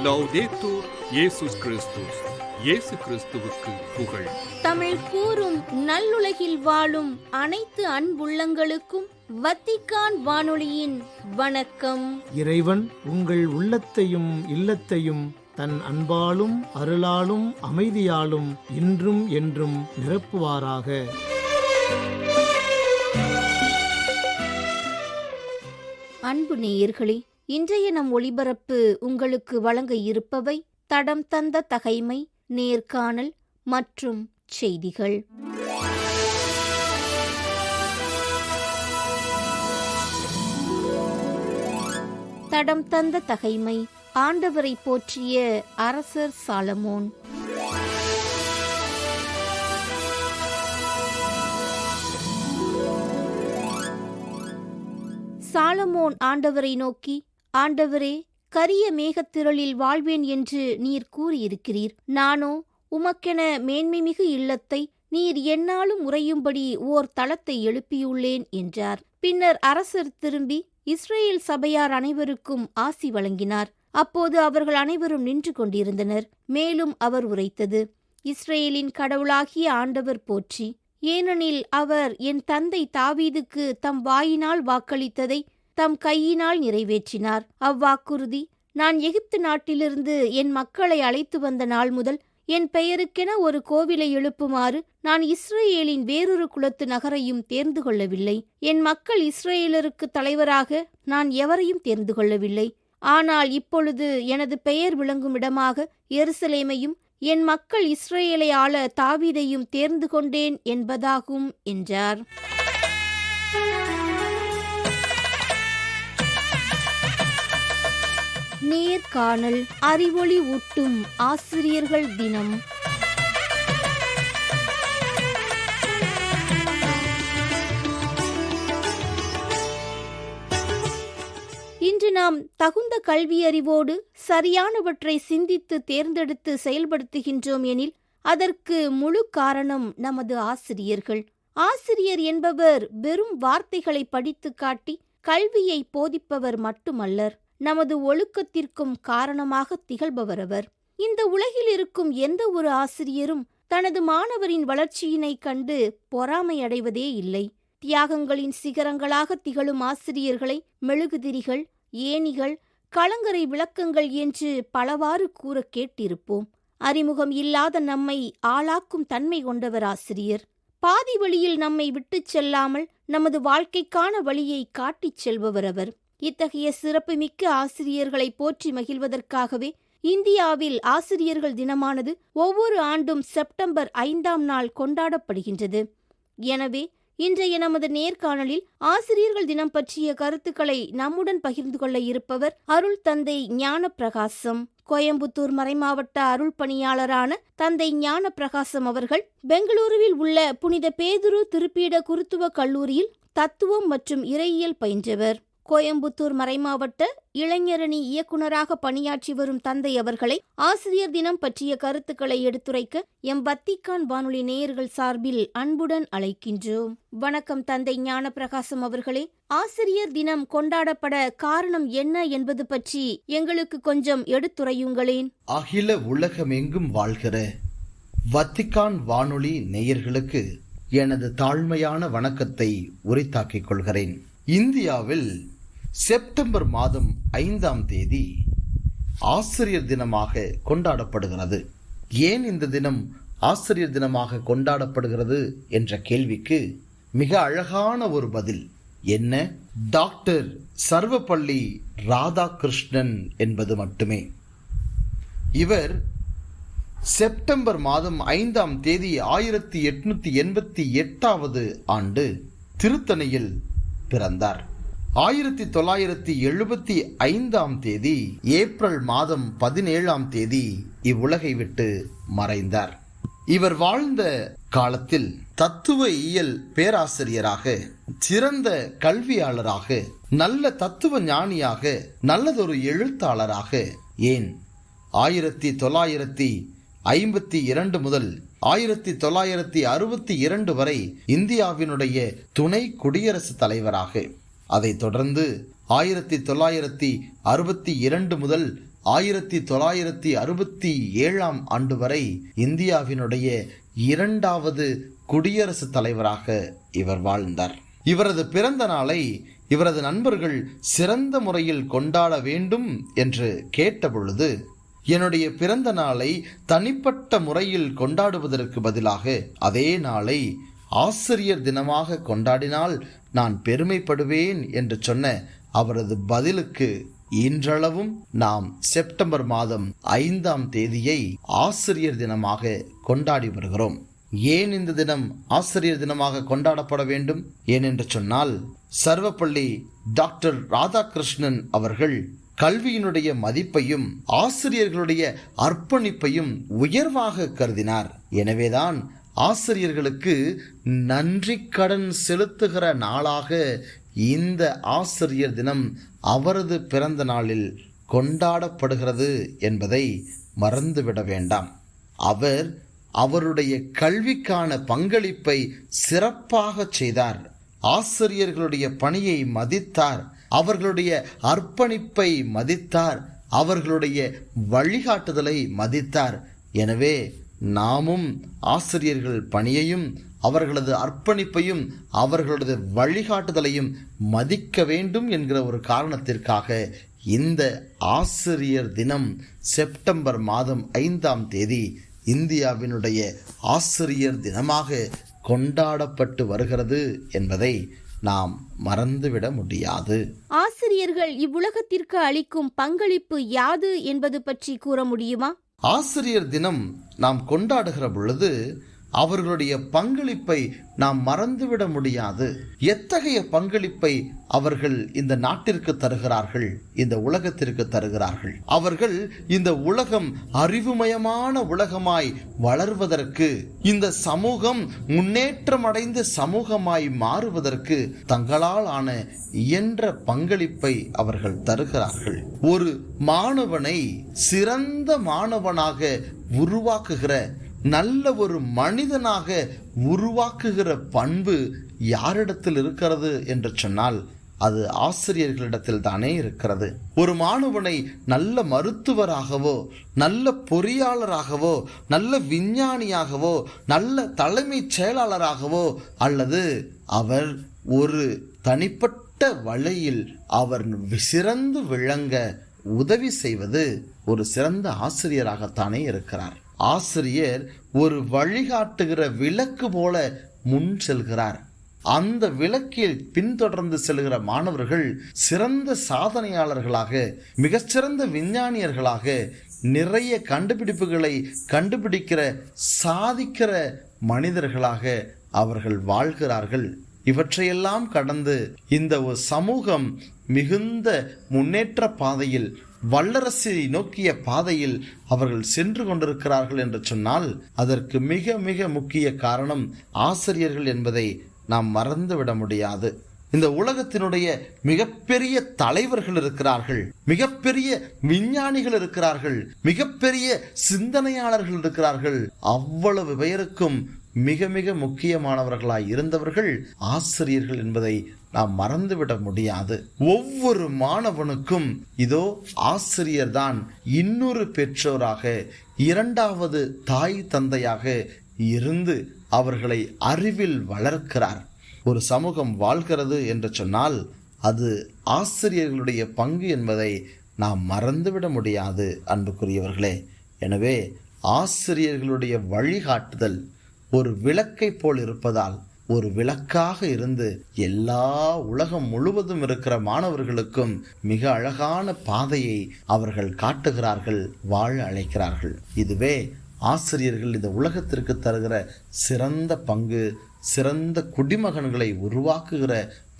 லௌதேத்தூர் இயேசுஸ் கிறிஸ்துஸ். இயேசு கிறிஸ்துவுக்கு புகழ். தமிழ் கூறும் நல்லுலகில் வாழும் அனைத்து அன்புள்ளங்களுக்கும் வத்திக்கான் வானொலியின் வணக்கம். இறைவன் உங்கள் உள்ளத்தையும் இல்லத்தையும் தன் அன்பாலும் அருளாலும் அமைதியாலும் இன்றும் என்றும் நிரப்புவாராக. அன்பு நேயர்களே, இன்றைய நம் ஒளிபரப்பு உங்களுக்கு வழங்க இருப்பவை தடம் தந்த தகைமை, நேர்காணல் மற்றும் செய்திகள். தடம் தந்த தகைமை. ஆண்டவரை போற்றிய அரசர் சாலமோன். சாலமோன் ஆண்டவரை நோக்கி, ஆண்டவரே, கரிய மேகத்திரளில் வாழ்வேன் என்று நீர் கூறியிருக்கிறீர். நானோ உமக்கென மேன்மைமிகு இல்லத்தை நீர் எந்நாளும் உறையும்படி ஓர் தளத்தை எழுப்பியுள்ளேன் என்றார். பின்னர் அரசர் திரும்பி இஸ்ரேல் சபையார் அனைவருக்கும் ஆசி வழங்கினார். அப்போது அவர்கள் அனைவரும் நின்று கொண்டிருந்தனர். மேலும் அவர் உரைத்தது, இஸ்ரேலின் கடவுளாகிய ஆண்டவர் போற்றி. ஏனெனில் அவர் என் தந்தை தாவீதுக்கு தம் வாயினால் வாக்களித்ததை தம் கையினால் நிறைவேற்றினார். அவ்வாக்குறுதி நான் எகிப்து நாட்டிலிருந்து என் மக்களை அழைத்து வந்த நாள் முதல் என் பெயருக்கென ஒரு கோவிலை எழுப்புமாறு நான் இஸ்ரேலின் வேறொரு குலத்து நகரையும் தேர்ந்து கொள்ளவில்லை. என் மக்கள் இஸ்ரேலருக்கு தலைவராக நான் எவரையும் தேர்ந்து கொள்ளவில்லை. ஆனால் இப்பொழுது எனது பெயர் விளங்கும் இடமாக எருசலேமையும் என் மக்கள் இஸ்ரேலை ஆள தாவீதையும் தேர்ந்து கொண்டேன் என்பதாகும் என்றார். நேர்காணல். அறிவொளி ஊட்டும் ஆசிரியர்கள் தினம். இன்று நாம் தகுந்த கல்வி அறிவோடு சரியானவற்றை சிந்தித்து தேர்ந்தெடுத்து செயல்படுத்துகின்றோம் எனில் அதற்கு முழு காரணம் நமது ஆசிரியர்கள். ஆசிரியர் என்பவர் வெறும் வார்த்தைகளை படித்து காட்டி கல்வியை போதிப்பவர் மட்டுமல்லர், நமது ஒழுக்கத்திற்கும் காரணமாக திகழ்பவர் அவர். இந்த உலகில் இருக்கும் எந்த ஒரு ஆசிரியரும் தனது மாணவரின் வளர்ச்சியினை கண்டு பொறாமையடைவதே இல்லை. தியாகங்களின் சிகரங்களாக திகழும் ஆசிரியர்களை மெழுகுதிரிகள், ஏணிகள், கலங்கரை விளக்கங்கள் என்று பலவாறு கூற கேட்டிருப்போம். அறிமுகம் இல்லாத நம்மை ஆளாக்கும் தன்மை கொண்டவர் ஆசிரியர். பாதி வழியில் நம்மை விட்டுச் செல்லாமல் நமது வாழ்க்கைக்கான வழியை காட்டிச் செல்பவர் அவர். இத்தகைய சிறப்புமிக்க ஆசிரியர்களை போற்றி மகிழ்வதற்காகவே இந்தியாவில் ஆசிரியர்கள் தினமானது ஒவ்வொரு ஆண்டும் செப்டம்பர் 5ஆம் நாள் கொண்டாடப்படுகின்றது. எனவே இன்றைய நமது நேர்காணலில் ஆசிரியர்கள் தினம் பற்றிய கருத்துக்களை நம்முடன் பகிர்ந்து கொள்ள இருப்பவர் அருள் தந்தை ஞான பிரகாசம். கோயம்புத்தூர் மறைமாவட்ட அருள் பணியாளரான தந்தை ஞான பிரகாசம் அவர்கள் பெங்களூருவில் உள்ள புனித பேதுரு திருப்பீட குருத்துவ கல்லூரியில் தத்துவம் மற்றும் இறையியல் பயின்றவர். கோயம்புத்தூர் மறைமாவட்ட இளைஞரணி இயக்குநராக பணியாற்றி வரும் தந்தை அவர்களை ஆசிரியர் தினம் பற்றிய கருத்துக்களை எடுத்துரைக்க எம் வத்திக்கான் வானொலி நேயர்கள் சார்பில் அன்புடன் அழைக்கின்றோம். வணக்கம் தந்தை ஞான பிரகாசம் அவர்களே. ஆசிரியர் தினம் கொண்டாடப்பட காரணம் என்ன என்பது பற்றி எங்களுக்கு கொஞ்சம் எடுத்துரையுங்களேன். அகில உலகமெங்கும் வாழ்கிற வத்திக்கான் வானொலி நேயர்களுக்கு எனது தாழ்மையான வணக்கத்தை உரித்தாக்கிக் கொள்கிறேன். இந்தியாவில் செப்டம்பர் மாதம் 5ஆம் தேதி ஆசிரியர் தினமாக கொண்டாடப்படுகிறது. ஏன் இந்த தினம் ஆசிரியர் தினமாக கொண்டாடப்படுகிறது என்ற கேள்விக்கு மிக அழகான ஒரு பதில் என்ன, டாக்டர் சர்வப்பள்ளி ராதாகிருஷ்ணன் என்பது மட்டுமே. இவர் செப்டம்பர் மாதம் 5ஆம் தேதி 1888 ஆண்டு திருத்தணியில் பிறந்தார். 1975ஆம் தேதி ஏப்ரல் மாதம் 17ஆம் தேதி இவ்வுலகை விட்டு மறைந்தார். இவர் வாழ்ந்த காலத்தில் தத்துவ இயல் பேராசிரியராக, சிறந்த கல்வியாளராக, நல்ல தத்துவ ஞானியாக, நல்லதொரு எழுத்தாளராக, ஏன் 1952 முதல் 1962 வரை இந்தியாவினுடைய துணை குடியரசுத் தலைவராக, அதைத் தொடர்ந்து 1962 முதல் 1967 ஆண்டு வரை இந்தியாவினுடைய 2வது குடியரசுத் தலைவராக இவர் வாழ்ந்தார். இவரது பிறந்த நாளை இவரது நண்பர்கள் சிறந்த முறையில் கொண்டாட வேண்டும் என்று கேட்டபொழுது, என்னுடைய பிறந்த நாளை தனிப்பட்ட முறையில் கொண்டாடுவதற்கு பதிலாக அதே நாளை ஆசிரியர் தினமாக கொண்டாடினால் நான் பெருமைப்படுவேன் என்று சொன்ன அவரது பதிலுக்கு இன்றளவும் நாம் செப்டம்பர் மாதம் 5ஆம் தேதியை ஆசிரியர் தினமாக கொண்டாடி வருகிறோம். ஏன் இந்த தினம் ஆசிரியர் தினமாக கொண்டாடப்பட வேண்டும்? ஏனென்று சொன்னால், சர்வப்பள்ளி டாக்டர் ராதாகிருஷ்ணன் அவர்கள் கல்வியினுடைய மதிப்பையும் ஆசிரியர்களுடைய அர்ப்பணிப்பையும் உயர்வாக கருதினார். எனவேதான் ஆசிரியர்களுக்கு நன்றி கடன் செலுத்துகிற நாளாக இந்த ஆசிரியர் தினம் அவரது பிறந்த நாளில் கொண்டாடப்படுகிறது என்பதை மறந்துவிட வேண்டாம். அவருடைய கல்விக்கான பங்களிப்பை சிறப்பாக செய்தார். ஆசிரியர்களுடைய பணியை மதித்தார், அவர்களுடைய அர்ப்பணிப்பை மதித்தார், அவர்களுடைய வழிகாட்டுதலை மதித்தார். எனவே நாமும் ஆசிரியர்கள் பணியையும் அவர்களது அர்ப்பணிப்பையும் அவர்களது வழிகாட்டுதலையும் மதிக்க வேண்டும் என்கிற ஒரு காரணத்திற்காக இந்த ஆசிரியர் தினம் செப்டம்பர் மாதம் 5ஆம் தேதி இந்தியாவினுடைய ஆசிரியர் தினமாக கொண்டாடப்பட்டு வருகிறது என்பதை நாம் மறந்துவிட முடியாது. ஆசிரியர்கள் இவ்வுலகத்திற்கு அளிக்கும் பங்களிப்பு யாது என்பது பற்றி கூற முடியுமா? ஆசிரியர் தினம் நாம் கொண்டாடுகிற பொழுது அவர்களுடைய பங்களிப்பை நாம் மறந்துவிட முடியாது. எத்தகைய பங்களிப்பை அவர்கள் இந்த நாட்டிற்கு தருகிறார்கள், இந்த உலகத்திற்கு தருகிறார்கள். அவர்கள் இந்த உலகம் அறிவுமயமான உலகமாய் வளர்வதற்கு, இந்த சமூகம் முன்னேற்றம் அடைந்த சமூகமாய் மாறுவதற்கு தங்களால் ஆன இயன்ற பங்களிப்பை அவர்கள் தருகிறார்கள். ஒரு மாணவனை சிறந்த மாணவனாக உருவாக்குகிற, நல்ல ஒரு மனிதனாக உருவாக்குகிற பண்பு யாரிடத்தில் இருக்கிறது என்று சொன்னால் அது ஆசிரியர்களிடத்தில் தானே இருக்கிறது. ஒரு மாணவனை நல்ல மருத்துவராகவோ, நல்ல பொறியாளராகவோ, நல்ல விஞ்ஞானியாகவோ, நல்ல தலைமைச் செயலாளராகவோ, அல்லது அவர் ஒரு தனிப்பட்ட வழியில் அவர் சிறந்து விளங்க உதவி செய்வது ஒரு சிறந்த ஆசிரியராகத்தானே இருக்கிறார். ஆசிரியர் ஒரு வழிகாட்டுகிற விளக்கு போல முன் செல்கிறார். அந்த விளக்கில் பின்தொடர்ந்து செல்கிற மாணவர்கள் சிறந்த சாதனையாளர்களாக, மிகச்சிறந்த விஞ்ஞானியர்களாக, நிறைய கண்டுபிடிப்புகளை கண்டுபிடிக்கிற, சாதிக்கிற மனிதர்களாக அவர்கள் வாழ்கிறார்கள். இவற்றையெல்லாம் கடந்து இந்த ஒரு சமூகம் மிகுந்த முன்னேற்ற பாதையில், வல்லரசை நோக்கிய பாதையில் அவர்கள் சென்று கொண்டிருக்கிறார்கள் என்று சொன்னால் அதற்கு மிக மிக முக்கிய காரணம் ஆசிரியர்கள் என்பதை நாம் மறந்துவிட முடியாது. இந்த உலகத்தினுடைய மிகப்பெரிய தலைவர்கள் இருக்கிறார்கள், மிகப்பெரிய விஞ்ஞானிகள் இருக்கிறார்கள், மிகப்பெரிய சிந்தனையாளர்கள் இருக்கிறார்கள். அவ்வளவு பெயருக்கும் மிக மிக முக்கியமானவர்களாய் இருந்தவர்கள் ஆசிரியர்கள் என்பதை நாம் மறந்துவிட முடியாது. ஒவ்வொரு மாணவனுக்கும் இதோ ஆசிரியர் தான் இன்னொரு பெற்றோராக, இரண்டாவது தாய் தந்தையாக இருந்து அவர்களை அறிவில் வளர்க்கிறார். ஒரு சமூகம் வாழ்கிறது என்று சொன்னால் அது ஆசிரியர்களுடைய பங்கு என்பதை நாம் மறந்துவிட முடியாது அன்புக்குரியவர்களே. எனவே ஆசிரியர்களுடைய வழிகாட்டுதல் ஒரு விளக்கை போல் இருப்பதால், ஒரு விளக்காக இருந்து எல்லா உலகம் முழுவதும் இருக்கிற மாணவர்களுக்கும் மிக அழகான பாதையை அவர்கள் காட்டுகிறார்கள், வாழ அழைக்கிறார்கள். இதுவே ஆசிரியர்கள் இந்த உலகத்திற்கு தருகிற சிறந்த பங்கு, சிறந்த குடிமகன்களை உருவாக்குகிற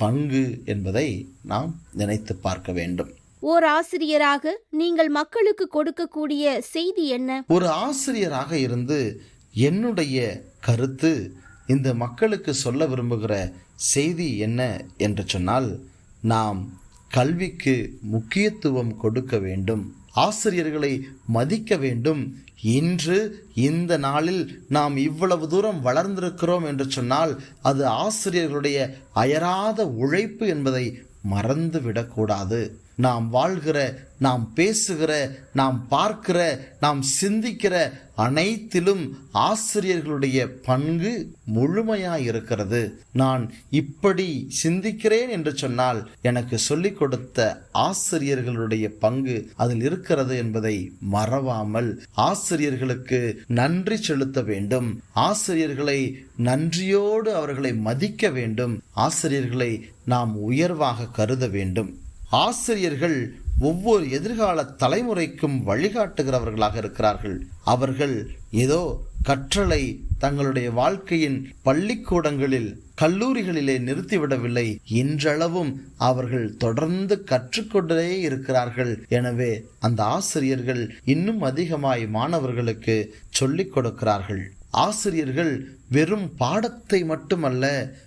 பங்கு என்பதை நாம் நினைத்து பார்க்க வேண்டும். ஓர் ஆசிரியராக நீங்கள் மக்களுக்கு கொடுக்கக்கூடிய செய்தி என்ன? ஒரு ஆசிரியராக இருந்து என்னுடைய கருத்து, இந்த மக்களுக்கு சொல்ல விரும்புகிற செய்தி என்ன என்று சொன்னால், நாம் கல்விக்கு முக்கியத்துவம் கொடுக்க வேண்டும், ஆசிரியர்களை மதிக்க வேண்டும். இன்று இந்த நாளில் நாம் இவ்வளவு தூரம் வளர்ந்திருக்கிறோம் என்று சொன்னால் அது ஆசிரியர்களுடைய அயராத உழைப்பு என்பதை மறந்துவிடக்கூடாது. நாம் வாழ்கிற, நாம் பேசுகிற, நாம் பார்க்கிற, நாம் சிந்திக்கிற அனைத்திலும் ஆசிரியர்களுடைய பங்கு முழுமையாயிருக்கிறது. நான் இப்படி சிந்திக்கிறேன் என்று சொன்னால் எனக்கு சொல்லிக் கொடுத்த ஆசிரியர்களுடைய பங்கு அதில் இருக்கிறது என்பதை மறவாமல் ஆசிரியர்களுக்கு நன்றி செலுத்த வேண்டும். ஆசிரியர்களை நன்றியோடு அவர்களை மதிக்க வேண்டும். ஆசிரியர்களை நாம் உயர்வாக கருத வேண்டும். ஆசிரியர்கள் ஒவ்வொரு எதிர்கால தலைமுறைக்கும் வழிகாட்டுகிறவர்களாக இருக்கிறார்கள். அவர்கள் ஏதோ கற்றலை தங்களுடைய வாழ்க்கையின் பள்ளிக்கூடங்களில், கல்லூரிகளிலே நிறுத்திவிடவில்லை. இன்றளவும் அவர்கள் தொடர்ந்து கற்றுக்கொண்டே இருக்கிறார்கள். எனவே அந்த ஆசிரியர்கள் இன்னும் அதிகமாய் மாணவர்களுக்கு சொல்லிக் கொடுக்கிறார்கள். ஆசிரியர்கள் வெறும் பாடத்தை மட்டுமல்ல,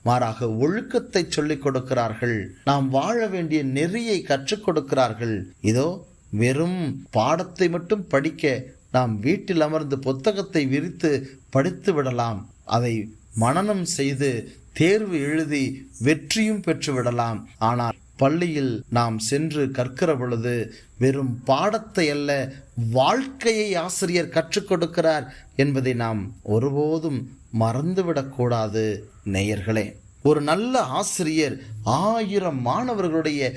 மாறாக ஒழுக்கத்தை சொல்லிக் கொடுக்கிறார்கள். நாம் வாழ வேண்டிய நெறியை கற்றுக் கொடுக்கிறார்கள். இதோ வெறும் பாடத்தை மட்டும் படிக்க நாம் வீட்டில் அமர்ந்து புத்தகத்தை விரித்து படித்து விடலாம். அதை மனனம் செய்து தேர்வு எழுதி வெற்றியும் பெற்று விடலாம். ஆனால் பள்ளியில் நாம் சென்று கற்கிற பொழுது வெறும் பாடத்தை அல்ல, வாழ்க்கையை ஆசிரியர் கற்றுக் கொடுக்கிறார் என்பதை நாம் ஒருபோதும் மறந்துவிடக்கூடாது. நேயர்களே, ஒரு நல்ல ஆசிரியர் 1000 மாணவர்களுடைய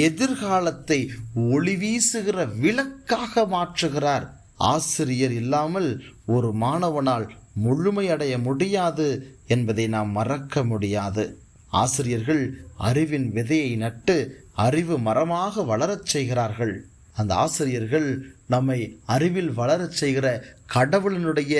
எதிர்காலத்தை ஒளி வீசுகிற விளக்காக மாற்றுகிறார். ஆசிரியர் இல்லாமல் ஒரு மாணவனால் முழுமையடைய முடியாது என்பதை நாம் மறக்க முடியாது. ஆசிரியர்கள் அறிவின் விதையை நட்டு அறிவு மரமாக வளரச் செய்கிறார்கள். அந்த ஆசிரியர்கள் நம்மை அறிவில் வளரச் செய்கிற கடவுளினுடைய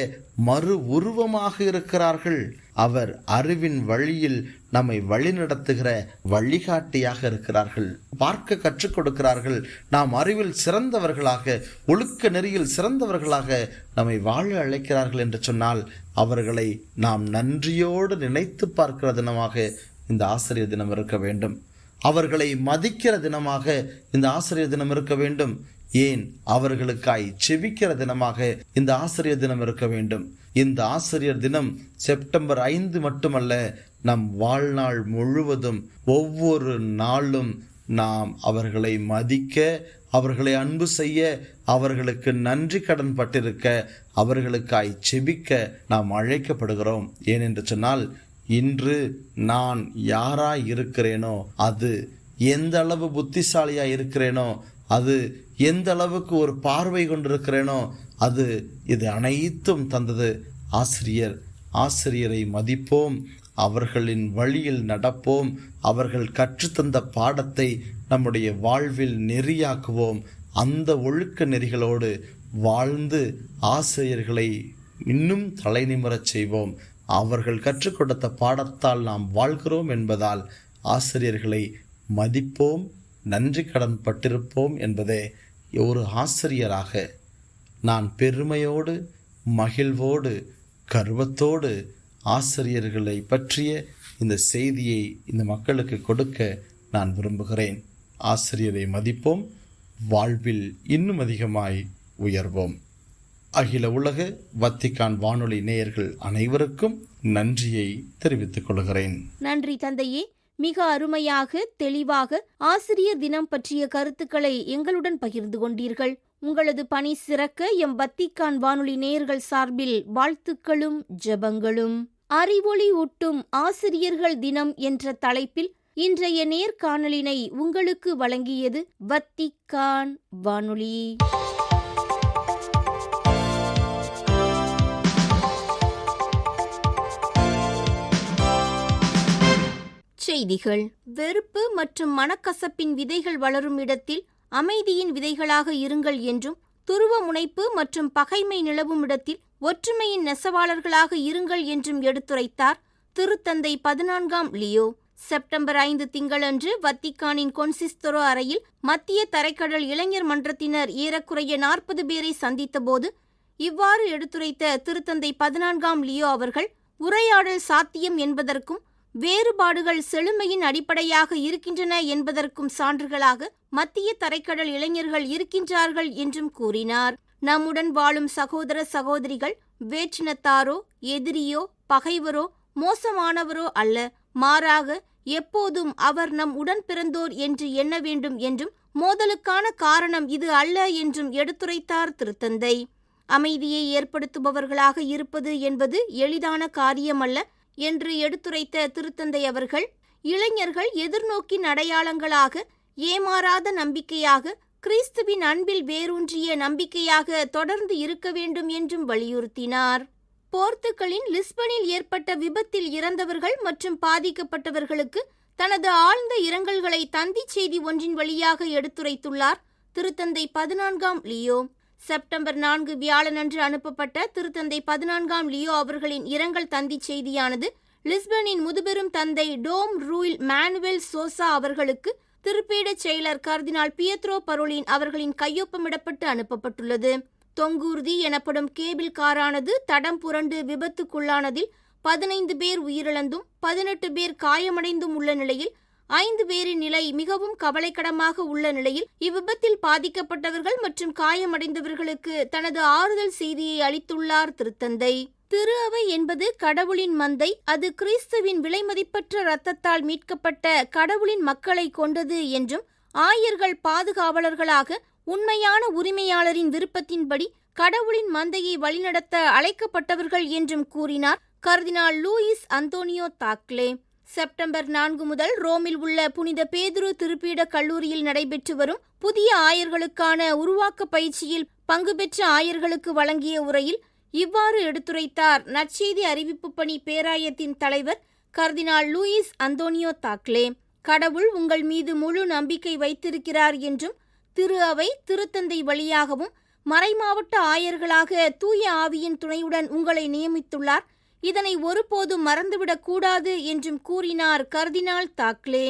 மறு உருவமாக இருக்கிறார்கள். அவர் அறிவின் வழியில் நம்மை வழிநடத்துகிற வழிகாட்டியாக இருக்கிறார்கள். பார்க்க கற்றுக் கொடுக்கிறார்கள். நாம் அறிவில் சிறந்தவர்களாக, ஒழுக்க நெறியில் சிறந்தவர்களாக நம்மை வாழ அழைக்கிறார்கள் என்று சொன்னால் அவர்களை நாம் நன்றியோடு நினைத்து பார்க்கிற தினமாக இந்த ஆசிரியர் தினம் இருக்க வேண்டும். அவர்களை மதிக்கிற தினமாக இந்த ஆசிரியர் தினம் இருக்க வேண்டும். ஏன், அவர்களுக்காய் செபிக்கிற தினமாக இந்த ஆசிரியர் தினம் இருக்க வேண்டும். இந்த ஆசிரியர் தினம் செப்டம்பர் 5 மட்டுமல்ல, நம் வாழ்நாள் முழுவதும் ஒவ்வொரு நாளும் நாம் அவர்களை மதிக்க, அவர்களை அன்பு செய்ய, அவர்களுக்கு நன்றி கடன் பட்டிருக்க, அவர்களுக்காய் செபிக்க நாம் அழைக்கப்படுகிறோம். ஏனென்று சொன்னால், இன்று நான் யாராய் இருக்கிறேனோ, அது எந்த அளவு புத்திசாலியாய் இருக்கிறேனோ, அது எந்த அளவுக்கு ஒரு பார்வை கொண்டிருக்கிறேனோ, அது இது அனைத்தும் தந்தது ஆசிரியர். ஆசிரியரை மதிப்போம், அவர்களின் வழியில் நடப்போம், அவர்கள் கற்றுத்தந்த பாடத்தை நம்முடைய வாழ்வில் நெறியாக்குவோம். அந்த ஒழுக்க நெறிகளோடு வாழ்ந்து ஆசிரியர்களை இன்னும் தலைநிமிரச் செய்வோம். அவர்கள் கற்றுக் கொடுத்த பாடத்தால் நாம் வாழ்கிறோம் என்பதால் ஆசிரியர்களை மதிப்போம், நன்றி கடன் பட்டிருப்போம் என்பதே ஒரு ஆசிரியராக நான் பெருமையோடு, மகிழ்வோடு, கர்வத்தோடு ஆசிரியர்களை பற்றிய இந்த செய்தியை இந்த மக்களுக்கு கொடுக்க நான் விரும்புகிறேன். ஆசிரியரை மதிப்போம், வாழ்வில் இன்னும் அதிகமாய் உயர்வோம். அகில உலக வத்திக்கான் வானொலி நேயர்கள் அனைவருக்கும் நன்றியை தெரிவித்துக் கொள்கிறேன். நன்றி தந்தையே. மிக அருமையாக, தெளிவாக ஆசிரியர் தினம் பற்றிய கருத்துக்களை எங்களுடன் பகிர்ந்து கொண்டீர்கள். உங்களது பணி சிறக்க எம் வத்திக்கான் வானொலி நேயர்கள் சார்பில் வாழ்த்துக்களும் ஜெபங்களும். அறிவொளி ஊட்டும் ஆசிரியர்கள் தினம் என்ற தலைப்பில் இன்றைய நேர்காணலினை உங்களுக்கு வழங்கியது வத்திக்கான் வானொலி. செய்திகள். வெறுப்பு மற்றும் மனக்கசப்பின் விதைகள் வளரும் இடத்தில் அமைதியின் விதைகளாக இருங்கள் என்றும், துருவ முனைப்பு மற்றும் பகைமை நிலவும் இடத்தில் ஒற்றுமையின் நெசவாளர்களாக இருங்கள் என்றும் எடுத்துரைத்தார் திருத்தந்தை 14ஆம் லியோ. செப்டம்பர் 5 திங்களன்று வத்திக்கானின் கொன்சிஸ்தரோ அறையில் மத்திய தரைக்கடல் இளைஞர் மன்றத்தினர் ஏறக்குறைய 40 பேரை சந்தித்தபோது இவ்வாறு எடுத்துரைத்த திருத்தந்தை 14ஆம் லியோ அவர்கள், உரையாடல் சாத்தியம் என்பதற்கும் வேறுபாடுகள் செழுமையின் அடிப்படையாக இருக்கின்றன என்பதற்கும் சான்றுகளாக மத்திய தரைக்கடல் இளைஞர்கள் இருக்கின்றார்கள் என்றும் கூறினார். நம்முடன் வாழும் சகோதர சகோதரிகள் வேற்றினத்தாரோ எதிரியோ பகைவரோ மோசமானவரோ அல்ல, மாறாக எப்போதும் அவர் நம் உடன் பிறந்தோர் என்று எண்ண வேண்டும் என்றும் மோதலுக்கான காரணம் இது அல்ல என்றும் எடுத்துரைத்தார் திருத்தந்தை. அமைதியை ஏற்படுத்துபவர்களாக இருப்பது என்பது எளிதான காரியமல்ல என்று எடுத்துரைத்த திருத்தந்தை அவர்கள், இளைஞர்கள் எதிர்நோக்கின் அடையாளங்களாக, ஏமாறாத நம்பிக்கையாக, கிறிஸ்துவின் அன்பில் வேரூன்றிய நம்பிக்கையாக தொடர்ந்து இருக்க வேண்டும் என்றும் வலியுறுத்தினார். போர்த்துகலின் லிஸ்பனில் ஏற்பட்ட விபத்தில் இறந்தவர்கள் மற்றும் பாதிக்கப்பட்டவர்களுக்கு தனது ஆழ்ந்த இரங்கல்களை தந்திச் செய்தி ஒன்றின் வழியாக எடுத்துரைத்துள்ளார் திருத்தந்தை 14ஆம் லியோ. செப்டம்பர் 4 வியாழனன்று அனுப்பப்பட்ட திருத்தந்தை 14ஆம் லியோ அவர்களின் இரங்கல் தந்திச் செய்தியானது லிஸ்பனின் முதுபெரும் தந்தை டோம் ரூயில் மானுவேல் சோசா அவர்களுக்கு திருப்பீடச் செயலர் கர்தினால் பியத்ரோ பரோலின் அவர்களின் கையொப்பமிடப்பட்டு அனுப்பப்பட்டுள்ளது. தொங்கூர்தி எனப்படும் கேபிள் காரானது தடம் புரண்டு விபத்துக்குள்ளானதில் 15 பேர் உயிரிழந்தும் 18 பேர் காயமடைந்தும் உள்ள நிலையில் 5 பேரின் நிலை மிகவும் கவலைக்கிடமாக உள்ள நிலையில் இவ்விபத்தில் பாதிக்கப்பட்டவர்கள் மற்றும் காயமடைந்தவர்களுக்கு தனது ஆறுதல் செய்தியை அளித்துள்ளார் திருத்தந்தை. திரு அவை என்பது கடவுளின் மந்தை. அது கிறிஸ்துவின் விலைமதிப்பற்ற இரத்தத்தால் மீட்கப்பட்ட கடவுளின் மக்களை கொண்டது என்றும் ஆயர்கள் பாதுகாவலர்களாக உண்மையான உரிமையாளரின் விருப்பத்தின்படி கடவுளின் மந்தையை வழிநடத்த அழைக்கப்பட்டவர்கள் என்றும் கூறினார் கர்தினால் லூயிஸ் அந்தோனியோ தாக்லே. செப்டம்பர் 4 முதல் ரோமில் உள்ள புனித பேதுரு திருப்பீட கல்லூரியில் நடைபெற்று வரும் புதிய ஆயர்களுக்கான உருவாக்க பயிற்சியில் பங்கு பெற்ற ஆயர்களுக்கு வழங்கிய உரையில் இவ்வாறு எடுத்துரைத்தார் நற்செய்தி அறிவிப்பு பணி பேராயத்தின் தலைவர் கர்தினால் லூயிஸ் அந்தோனியோ தாக்லே. கடவுள் உங்கள் மீது முழு நம்பிக்கை வைத்திருக்கிறார் என்றும் திரு அவை திருத்தந்தை வழியாகவும் மறைமாவட்ட ஆயர்களாக தூய ஆவியின் துணையுடன் உங்களை நியமித்துள்ளார். இதனை ஒருபோதும் மறந்துவிடக் கூடாது என்றும் கூறினார் கர்தினால் தாக்லே.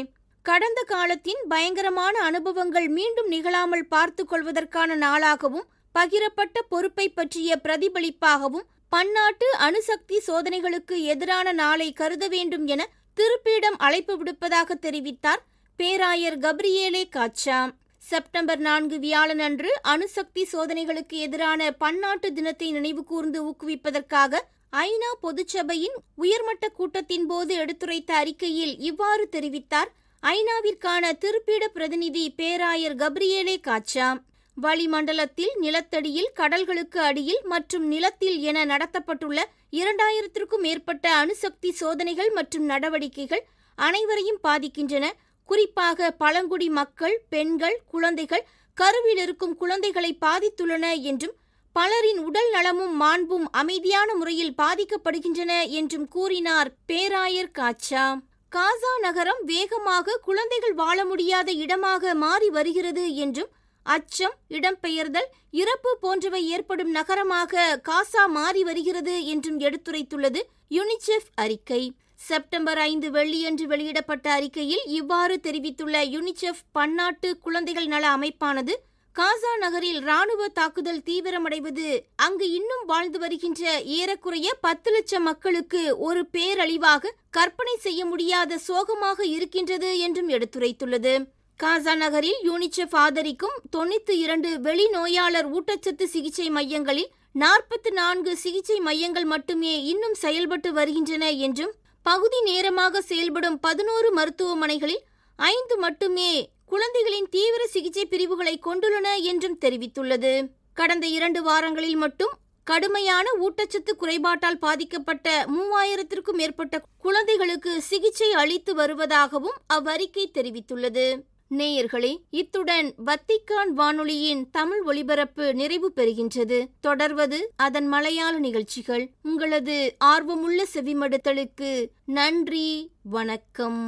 கடந்த காலத்தின் பயங்கரமான அனுபவங்கள் மீண்டும் நிகழாமல் பார்த்து கொள்வதற்கான நாளாகவும் பகிரப்பட்ட பொறுப்பை பற்றிய பிரதிபலிப்பாகவும் பன்னாட்டு அணுசக்தி சோதனைகளுக்கு எதிரான நாளை கருத வேண்டும் என திருப்பீடம் அழைப்பு விடுப்பதாக தெரிவித்தார் பேராயர் கப்ரியேலே காச்சா. செப்டம்பர் 4 வியாழனன்று அணுசக்தி சோதனைகளுக்கு எதிரான பன்னாட்டு தினத்தை நினைவுகூர்ந்து ஊக்குவிப்பதற்காக ஐநா பொதுச்சபையின் உயர்மட்ட கூட்டத்தின் போது எடுத்துரைத்த அறிக்கையில் இவ்வாறு தெரிவித்தார் ஐநாவிற்கான திருப்பீட பிரதிநிதி பேராயர் கப்ரியேலே காச்சா. வளிமண்டலத்தில், நிலத்தடியில், கடல்களுக்கு அடியில் மற்றும் நிலத்தில் என நடத்தப்பட்டுள்ள 2000க்கும் மேற்பட்ட அணுசக்தி சோதனைகள் மற்றும் நடவடிக்கைகள் அனைவரையும் பாதிக்கின்றன. குறிப்பாக பழங்குடி மக்கள், பெண்கள், குழந்தைகள், கருவில் இருக்கும் குழந்தைகளை பாதித்துள்ளன என்றும் பலரின் உடல் நலமும் மாண்பும் அமைதியான முறையில் பாதிக்கப்படுகின்றன என்றும் கூறினார் பேராயர் காச்சா. காசா நகரம் வேகமாக குழந்தைகள் வாழ முடியாத இடமாக மாறி வருகிறது என்றும் அச்சம், இடம்பெயர்தல், இறப்பு போன்றவை ஏற்படும் நகரமாக காசா மாறி வருகிறது என்றும் எடுத்துரைத்துள்ளது யுனிசெஃப் அறிக்கை. செப்டம்பர் 5 வெள்ளியன்று வெளியிடப்பட்ட அறிக்கையில் இவ்வாறு தெரிவித்துள்ள யுனிசெஃப் பன்னாட்டு குழந்தைகள் நல அமைப்பானது காசா நகரில் இராணுவ தாக்குதல் தீவிரமடைவது அங்கு இன்னும் வாழ்ந்து வருகின்ற ஏறக்குறைய 10 லட்சம் மக்களுக்கு ஒரு பேரழிவாக கற்பனை செய்ய முடியாத சோகமாக இருக்கின்றது என்றும் எடுத்துரைத்துள்ளது. காசா நகரில் யூனிசெஃப் ஆதரிக்கும் 92 வெளிநோயாளர் ஊட்டச்சத்து சிகிச்சை மையங்களில் 44 சிகிச்சை மையங்கள் மட்டுமே இன்னும் செயல்பட்டு வருகின்றன என்றும் பகுதி நேரமாக செயல்படும் 11 மருத்துவமனைகளில் 5 மட்டுமே குழந்தைகளின் தீவிர சிகிச்சை பிரிவுகளை கொண்டுள்ளன என்றும் தெரிவித்துள்ளது. கடந்த 2 வாரங்களில் மட்டும் கடுமையான ஊட்டச்சத்து குறைபாட்டால் பாதிக்கப்பட்ட 3000க்கும் மேற்பட்ட குழந்தைகளுக்கு சிகிச்சை அளித்து வருவதாகவும் அவ்வறிக்கை தெரிவித்துள்ளது. நேயர்களே, இத்துடன் வத்திக்கான் வானொலியின் தமிழ் ஒலிபரப்பு நிறைவு பெறுகின்றது. தொடர்வது அதன் மலையாள நிகழ்ச்சிகள். உங்களது ஆர்வமுள்ள செவிமடுத்தலுக்கு நன்றி, வணக்கம்.